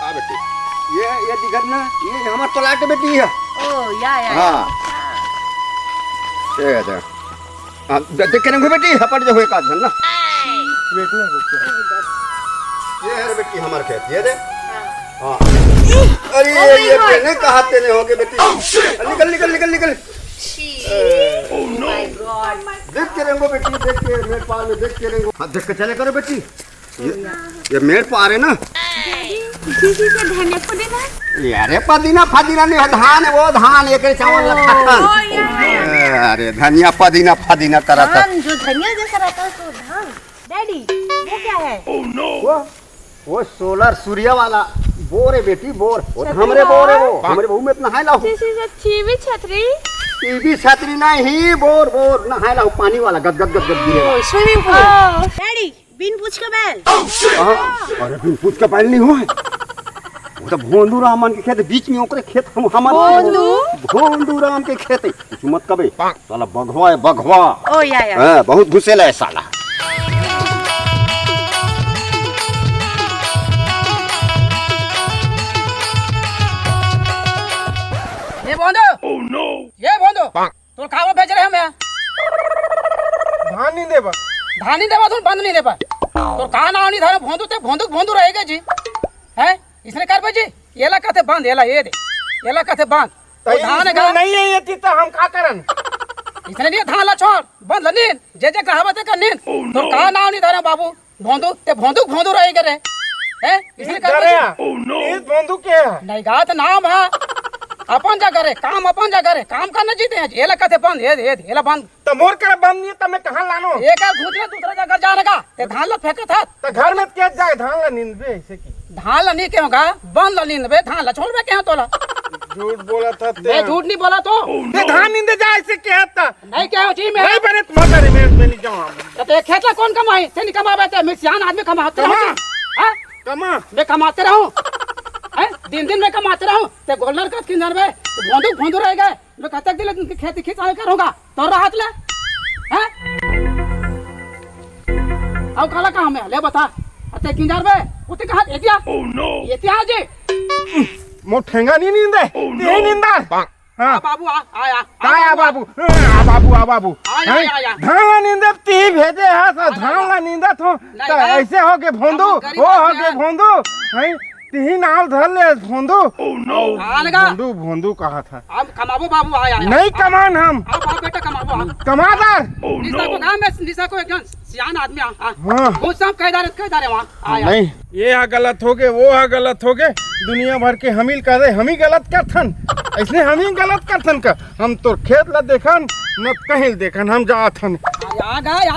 हाँ बेटी, ये दिखत ना, ये हमार प्लाट बेटी है। ओ या हाँ ये है। हाँ देख के रंगो बेटी, हपट जो हुए का धन ना देखना ये है बेटी हमार खेत, ये दे। हाँ अरे ये पहले कहा तेने हो गए बेटी, निकल निकल निकल निकल। ओह माय गॉड, देख के रंगो बेटी, देख के मेरे पार में देख के रंगो। हाँ देख के चले करो बेटी, ये मेरे पार है ना। दीदी के धनिया पुदीना, अरे पुदीना फदीना नहीं, धान है वो, धान एक चावल अरे धनिया पुदीना फदीना तरह था। धान जो धनिया जैसा रहता है तो धान। डैडी वो क्या है? ओह नो, वो सोलर सूर्य वाला बोर है बेटी, बोर। वो हमरे बोर है, वो हमरे बहू में इतना है लाओ। दिस इज अ टीवी छतरी। टीवी छतरी नहीं, बोर बोर ना है लाओ, पानी वाला गद गद गद गद गिरेगा। Swimming pool. डैडी बिन पूछ के बैल। अरे बिन पूछ के बैल नहीं हो, वो तो भोंदू रामन के खेत बीच में, ओकरे खेत हम हमारे भोंदू राम के खेत है। कुछ मत कबे, साला बघवा है बघवा। ओ या हां बहुत घुसेला है साला। ये बोंदो, ओह नो, ये बोंदो तो कावा भेज रहे हम यहाँ। धान नहीं देबा, धान नहीं देवा, तुम बंद नहीं देबा तो कहा ना नहीं धारा भोंदू ते भोंदू भोंदू रहेगा जी। हैं इसने कर बजी ये ला कहते बंद, ये ला ये दे, ये ला कहते बंद तो धान का नहीं है ये तो हम का करन। इसने नहीं धान ला छोड़ बंद ला नींद जे जे कहावत कर नींद तो कहा ना नहीं धारा बाबू भोंदू ते भोंदू भोंदू रहेगा रे। हैं इसने कर बजी इस बंधु के है नहीं गा तो नाम है अपन जा करे काम, अपन जा करे काम करना जीते हैं। ये ला कहते बंद, ये ला बंद तो मोर कर बंद नहीं तो मैं कहां लानो। एक घूटने दूसरा जगह जाने का ते धान ला फेंका था तो घर में क्या जाए धान ला नींद बे ऐसे की। धान ला नहीं क्यों का बंद ला नींद बे, धान ला छोड़ बे क्या तोला। झूठ बोला था मैं झूठ नहीं बोला तो ते धान नींद जाए ऐसे क्या था नहीं क्या जी मैं नहीं बने तो मत मैं नहीं जाऊं। तो खेत ला कौन कमाई से नहीं कमावे ते मैं सियान आदमी कमाते रहूं। हां कमा मैं कमाते रहूं, हैं दिन दिन में कमाते रहूं ते गोल्डर का किन जानबे भोंदू भोंदू रह गए। मैं कहता कि खेती खिंचाई करूंगा तो राहत ले हैं अब काला काम है ले बता अते किन जानबे उते कहा एतिया। ओह नो एतिया जी मो ठेंगा नहीं नींद है ये नींदा। हां बाबू आया आया बाबू, आ बाबू, आ बाबू आया धान ला नींद ती भेजे है तो धान ला नींद तो ऐसे हो के भोंदू हो के भोंदू हैं ती नाल धर ले भोंदू। ओह नो भोंदू भोंदू कहा था। अब कमाबो बाबू आया नहीं कमान हम अब बेटा कमाबो कमादार निशा को नाम है, निशा को एकदम सियान आदमी हां वो सब कह दारे वहां आया। नहीं ये है गलत हो गए, वो है गलत हो गए, दुनिया भर के हम ही कर हम ही गलत करथन, ऐसे हम ही गलत करथन का। हम तो खेत ला देखन न कहीं देखन, हम जाथन आ गया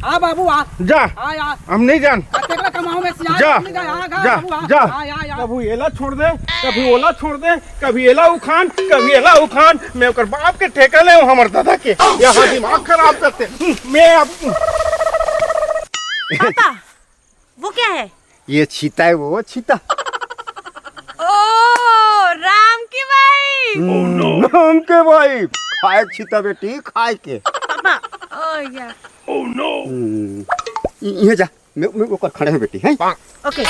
आ बाबू आ जा आया हम नहीं जान तेरा कमाओ में सियान जा आदमी आ जा बाबू जा आया कभी एला छोड़ दे, कभी ओला छोड़ दे, कभी एला उखान, कभी एला उखान। मैं ओकर बाप के ठेका ले हमर दादा के यहाँ दिमाग खराब करते मैं अब। पापा वो क्या है? ये चीता है, वो चीता। ओ राम की भाई। राम के भाई खाए चीता बेटी, खाए के। पापा ओ या ओह नो ये जा मैं ऊपर खड़े हैं बेटी हैं। ओके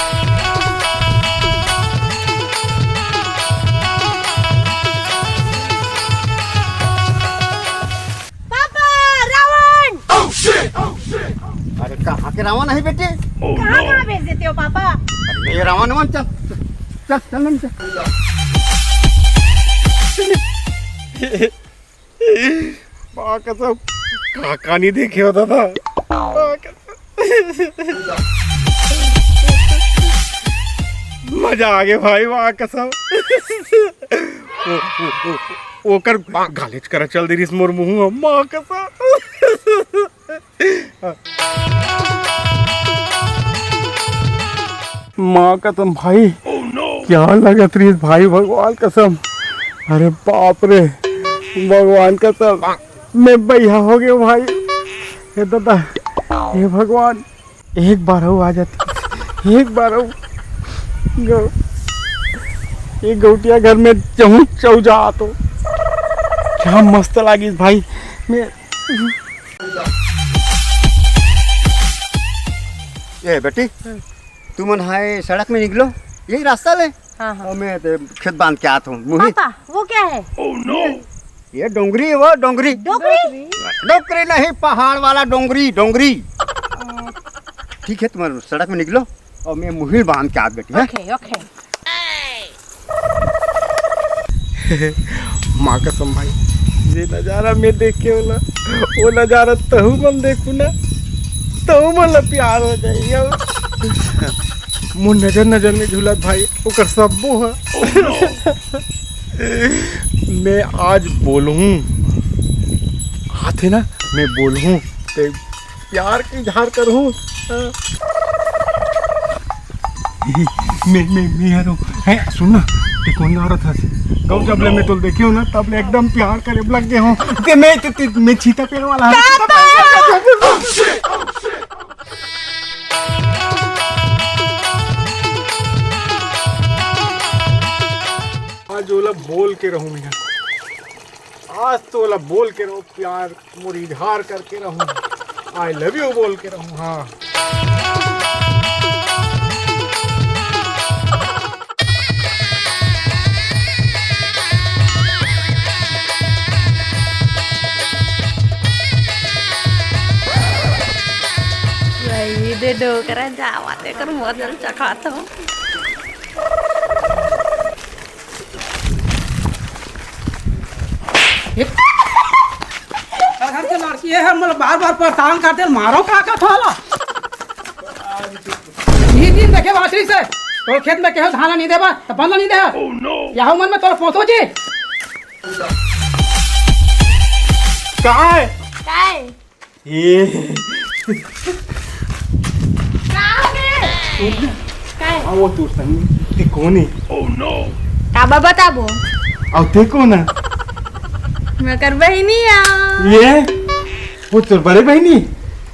पापा रावण। अरे कहाँ के रावण है बेटे? कहाँ भेज देते हो पापा? अरे ये रावण वन चल चल चल चल। माँ कसम काका नहीं देखे होता था। मजा आ गया भाई, माँ कसम। ओकर गालिच कर चल दे मोर मुँह माँ कसम। माँ कसम भाई क्या लगत रही भाई, भगवान कसम। अरे बाप रे भगवान कसम मैं बैया हो गया भाई। ये दादा ये भगवान एक बार हो आ जाती, एक बार हो ये गौटिया घर में चहु चौजा तो क्या मस्त लगी भाई। मैं ये बेटी तुम हाय सड़क में निकलो, यही रास्ता ले हाँ हाँ और मैं तो खेत बांध के आता हूँ मुही पापा वो क्या है? ये डोंगरी है वो डोंगरी डोगरी? डोंगरी नहीं पहाड़ वाला डोंगरी डोंगरी ठीक है तुम सड़क में निकलो और मैं मुहिल बांध के आ बेटी है ओके ओके। माँ कसम भाई ये नज़ारा मैं देख के होला वो नज़ारा तहु मन देखू ना तहु मन ला प्यार हो जाइए मुँह नजर नजर में झूलत भाई ओकर सब्बो है मैं आज बोलूँ हाथे ना मैं बोलूँ ते प्यार की इजहार करूँ मैं यार है सुन ना ते कौन आ रहा था कब जब ले मैं तो देखे हो ना तब ले एकदम प्यार करे लग गए हो ते मैं चीता पेड़ वाला आज ओला बोल के रहूं मैं आज तो ओला बोल के रहूं प्यार मोर इजहार करके रहूं आई लव यू बोल के रहूं हाँ दे डोकरा जावा ते कर मजल चखात हूँ। लड़की है मतलब बार बार परेशान करते मारो का थाला 3 दिन देखे बाछड़ी से तो खेत में केहो धाना नहीं देबा तो बंद नहीं दे यहाँ मन में तोरा पहुंचो जी कहाँ है काय ये काय वो तू संग ते कौन है काबा बताबो और ते कौन है मैं कर बहिनी आ ये वो तो बड़े बहनी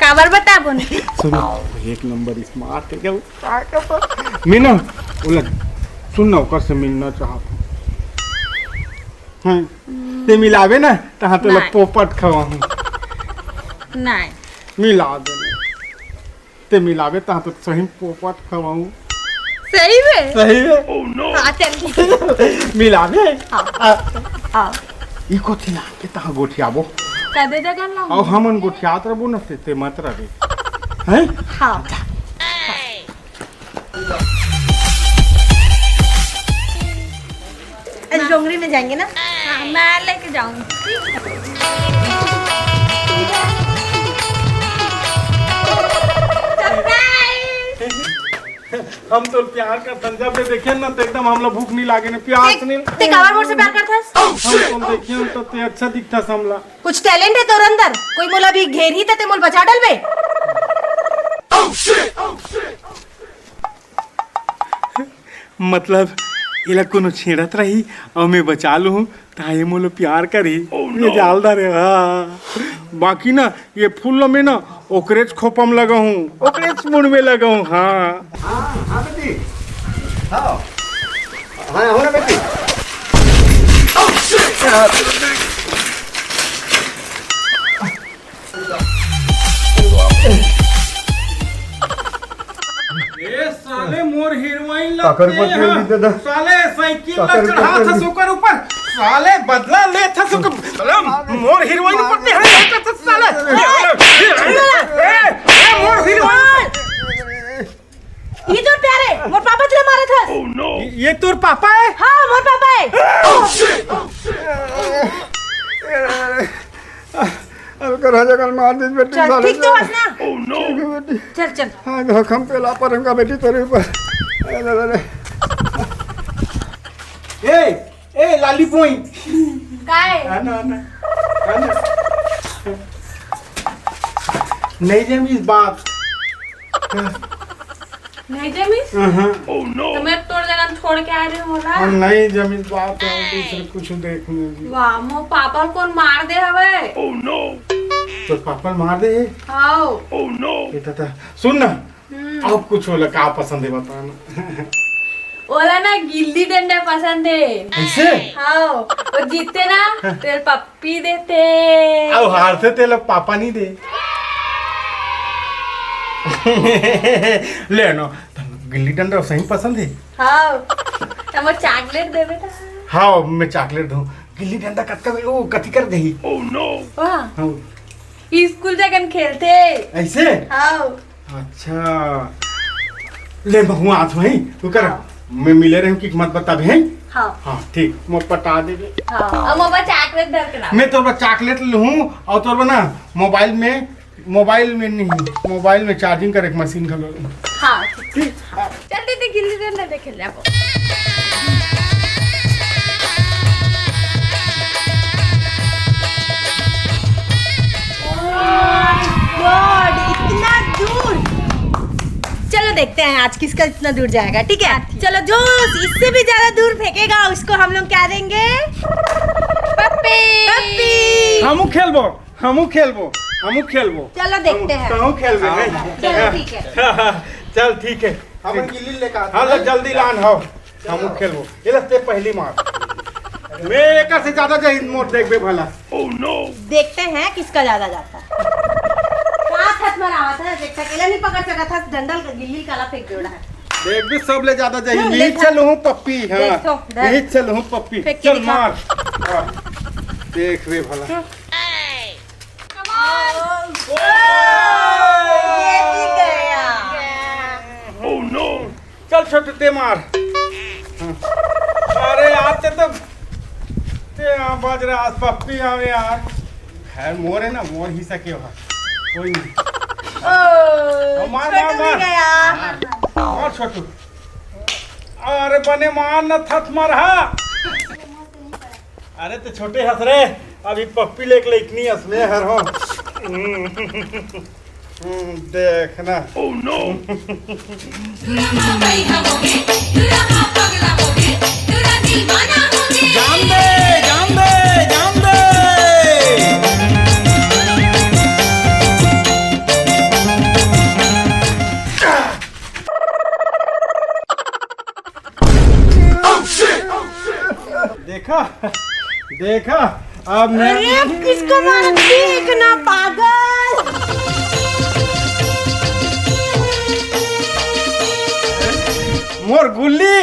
काबर बताबो ने सुनो एक नंबर स्मार्ट है क्या मीना उलग सुनना ओकर से मिलना चाहता हूँ ते मिलावे ना तहाँ तो नहीं। पोपट खवाऊं नहीं मिला दे ते मिलावे तहाँ तो सही पोपट खवाऊं सही में सही है हाँ चल ठीक है मिलावे आओ ई को थी के तहाँ गोठियाबो कदे जगह लाऊं और हमन गोठियात रहबो न ते मत रहे हैं हाँ आज डोंगरी में जाएंगे ना हाँ मैं लेके जाऊंगी हम तो प्यार का तंजा पे देखे ना तो एकदम हमला भूख नहीं लागे ना प्यास नहीं ते काबर मोर से प्यार करथस हम तो देखे तो ते अच्छा दिखता हमला कुछ टैलेंट है तोर अंदर कोई मोला भी घेर ही ते मोल बचा डलबे मतलब इला कोनो छेड़त रही और मैं बचा लूँ ताए मोलो प्यार करी ये जालदार है हाँ बाकी ना ये फूल में ना ओकरेज खोपम लगा हूँ ओकरेज मुड़ में लगा हूँ हाँ हाँ बेटी हाँ हाँ हो ना बेटी ये साले मोर हीरोइन काकर पर तेल भी दे दे। साले साइकिल काकर लग पर चढ़ा तेल था भी- सोकर ऊपर साले बदला ले था सोकर साले मोर हीरोइन ऊपर ते है तो साले ए मोर हीरोइन ये तोर प्यार है मोर पापा तुला मारे थस ये तोर पापा है हाँ मोर पापा है अब कर राजा कल मार दे बेटी चल साले ठीक तो बस ना ठीक है बेटी चल चल हाँ घम पे ला पड़ूंगा बेटी तेरे ऊपर अरे ए लाली पोई काय आना नहीं जमी इस बात नहीं जमीस तो मैं तोड़ जगह छोड़ के आ रही हूँ ना हम नहीं जमी इस बात है दूसरे कुछ देखने की वाह मो पापा कौन मार दे हवे तो पापा मार दे आओ ये था सुन ना अब कुछ होला का पसंद है बताना ओला ना गिल्ली डंडा पसंद है ऐसे हाँ वो जीतते ना तेरे पप्पी देते अब हार से तेल पापा नहीं दे ले नो गिल्ली डंडा सही पसंद है। हाँ हम चॉकलेट दे बेटा। हाँ मैं चॉकलेट दूँ। गिल्ली डंडा कत का ओ कथी कर दही। वाह हाँ स्कूल जाकर खेलते। ऐसे। हाँ अच्छा ले बहु हाथ में तू कर। मैं मिले रहे कि मत बता भी। हाँ हाँ ठीक मोट पटा दे। हाँ अब बाबा चॉकलेट दे के ना। मैं तो चॉकलेट लूँ और तो ना मोबाइल में नहीं मोबाइल में चार्जिंग कर एक मशीन का लो। हाँ ठीक चल दीदी गिल्ली डंडा दे खेल जाओ। गॉड इतना दूर। चलो देखते हैं आज किसका इतना दूर जाएगा। ठीक है चलो जो इससे भी ज्यादा दूर फेंकेगा उसको हम लोग क्या देंगे? पप्पी पप्पी। हमू खेलबो चलो देखते हैं। कहूँ खेलबे चलो ठीक है। चल ठीक है हम गिल्ली लेकर हाँ लो जल्दी लान हो हमू खेलबो ये लगते पहली मार मैं एक से ज्यादा जही मोट देखबे भला। देखते हैं किसका ज्यादा जाता है। कहाँ हाथ मरावा था देख अकेला नहीं पकड़ सका था डंडल का गिल्ली काला फेंक जोड़ा है। देख भी सब ले ज्यादा जही ले यही जा। चलूं पप्पी। हाँ देखो, डर। यही चलूं पप्पी फेंक के चल दिखा। मार। हाँ, देख रे भला ये भी गया। चल छोटू ते मार। हाँ। अरे आते तो ते यहाँ बाज रहा आज पप्पी आवे यार। खैर मोर है ना मोर ही सके हो कोई नहीं। मार, छोटू भी मार। गया। और छोटू अरे बने मार न थत मार। अरे तो छोटे हंस रहे अभी पप्पी लेके इतनी हंसने हर हो। देखना जान दे देखा अब मैं अरे अब किसको मारा देखना पागल। मोर गुल्ली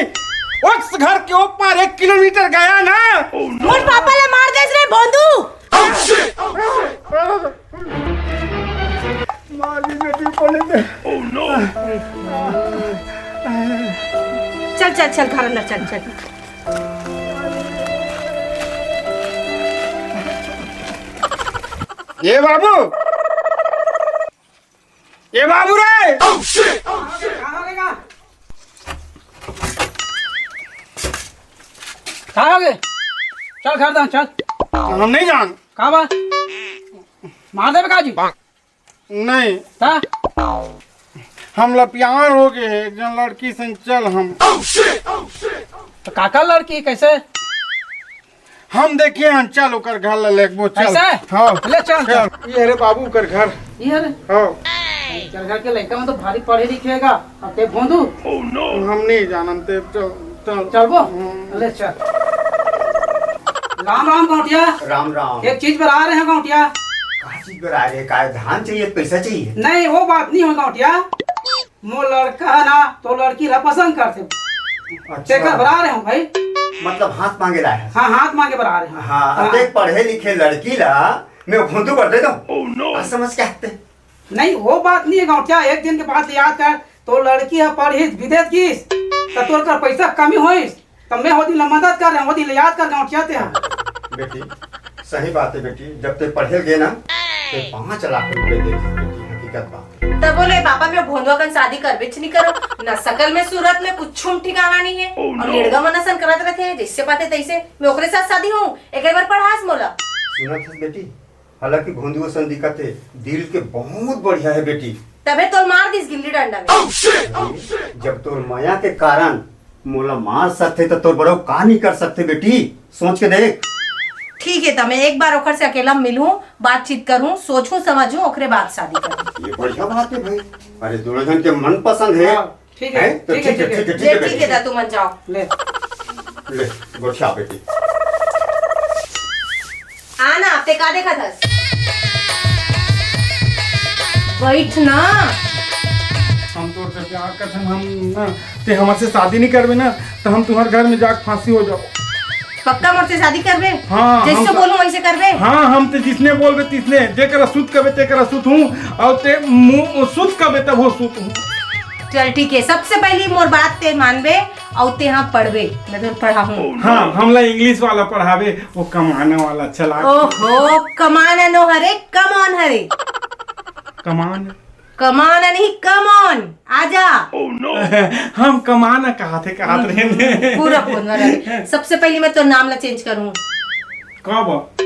उस घर के ऊपर 1 किलोमीटर गया ना। मोर पापा ले मार दे रे भोंदू। मारी बेटी बोले दे। चल चल चल घर अंदर चल चल। ये बाबू रे कहाँ हो गए? चल घर दा चल। हम नहीं जान। कहाँ बा? मार दे काजी। नहीं ता हम लपियार हो गए एक जन लड़की से चल हम। तो काका लड़की कैसे? हम देखिए हम चल ओकर घर ले लेबो चल। कैसे? हाँ ले चल। ये रे बाबू कर घर। ये रे हाँ चल घर के लड़का में तो भारी पढ़े लिखेगा। अब ते भोंदू हम नहीं जानते चल चल चलबो ले चल। राम राम गौटिया। राम राम। एक चीज बता रहे हैं गौटिया। का चीज बना रहे का धान चाहिए पैसा चाहिए? नहीं वो बात नहीं हो गौटिया। मो लड़का है ना तो लड़की ला पसंद करते। चेकर बना रहे हो भाई। मतलब हाथ मांगे रहा है। हाँ हाथ मांगे बना रहे हैं। हाँ अब देख पढ़े लिखे लड़की ला मैं भोंदू कर दे दो। समझ क्या आते? नहीं वो बात नहीं है गौटिया। एक दिन के बाद याद कर तो लड़की है पढ़ी विदेश की तो तोर कर पैसा कमी होइस तब मैं होती मदद कर रहे होती याद कर गौटिया ते हैं। बेटी सही बात है बेटी जब ते पढ़े गए ना तो 5 लाख रुपए दे बेटी हकीकत बात। तब बोले पापा मैं भोंदुआ कन शादी कर बेच नहीं करो ना शकल में सूरत में कुछ ठिकाना नहीं है। और लड़का मनसन करत रहे जैसे पाते तैसे मैं ओकरे साथ शादी हूँ एक बार पढ़ास मोला। सुनत है बेटी हालांकि भोंदुओ सन दिक्कत है दिल के बहुत बढ़िया है बेटी। तबे तो मार दिस गिल्ली डंडा में। जब तोर माया के कारण मोला मार सकते तो तोर बड़ो का नहीं कर सकते बेटी सोच के देख। ठीक है तब मैं एक बार ओकर से अकेला मिलूं बातचीत करूं सोचूं समझूं ओकरे बाद शादी करूं। ये बढ़िया बात है भाई। अरे दोनों जन के मन पसंद है। ठीक है तो ठीक है ठीक है ठीक है ठीक बेटी। है तू मन जाओ। ले ले गोठा बेटी। आना आपने का देखा था? बैठ ना। हम तो से प्यार कसम हम ना ते हमसे शादी नहीं करबे ना तो हम तुम्हारे घर में जाके फांसी हो जाओ। पक्का मुझसे शादी करबे? हाँ, जैसे हम- बोलूं वैसे करबे? हाँ हम ते जिसने बोलबे तिसने जेकर सुत कबे तेकर सुत हूँ और ते मुंह सुत कबे तब वो सुत हूँ। चल ठीक है, सबसे पहली मोर बात ते मानबे और ते हाँ पढ़बे, मैं तो पढ़ाऊं। हाँ हमला इंग्लिश वाला पढ़ावे वो कमाने वाला चला ओहो, कमाना नो हरे, कम ऑन हरे, कमान कमाना नहीं कम ऑन, आजा। हम कमाना कहते रहे पूरा बोलना रहे। सबसे पहले मैं तो नाम ला चेंज करूं। कब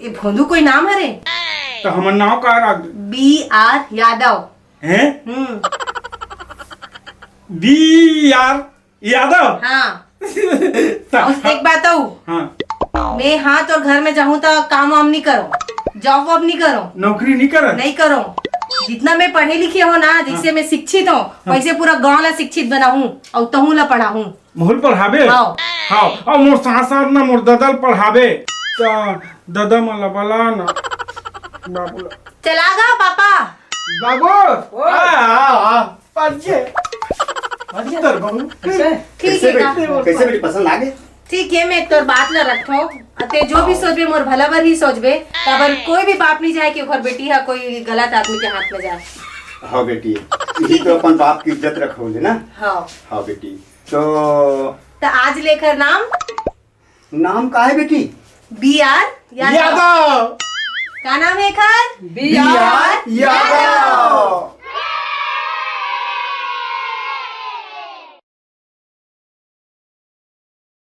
ये भोंदू कोई नाम हरे? तो हमर नाम का रख BR यादव। हैं BR यादव। हाँ तो- एक बात हूँ, हाँ मैं हाँ तो घर में जाऊँ तो काम वाम नहीं करो, जॉब वॉब नहीं करो, नौकरी नहीं कर नहीं करो। जितना मैं पढ़े लिखे हो ना, जिससे मैं शिक्षित हूँ, वैसे पूरा गांव ला शिक्षित बना हूँ और तहू ला पढ़ा हूँ। मोहल पढ़ावे हाँ। हाँ और मोर साथ साथ ना मोर ददल पढ़ावे तो ददा मला बला ना बाबूला चला गा पापा। बाबू आ पढ़े तर बाबू ठीक है गा। कैसे बेटी पसंद आ गए? ठीक है, मैं तोर बात ला रखो। अते जो भी सोचबे मोर भला बर ही सोचबे, तबर कोई भी बाप नहीं जाए कि ओकर बेटी है कोई गलत आदमी के हाथ में जाए। हाँ बेटी, यही तो अपन बाप की इज्जत रखोगे ना। हाँ हाँ बेटी, तो आज लेकर नाम का है बेटी? BR यादव। यादव क्या नाम है खर? BR यादव।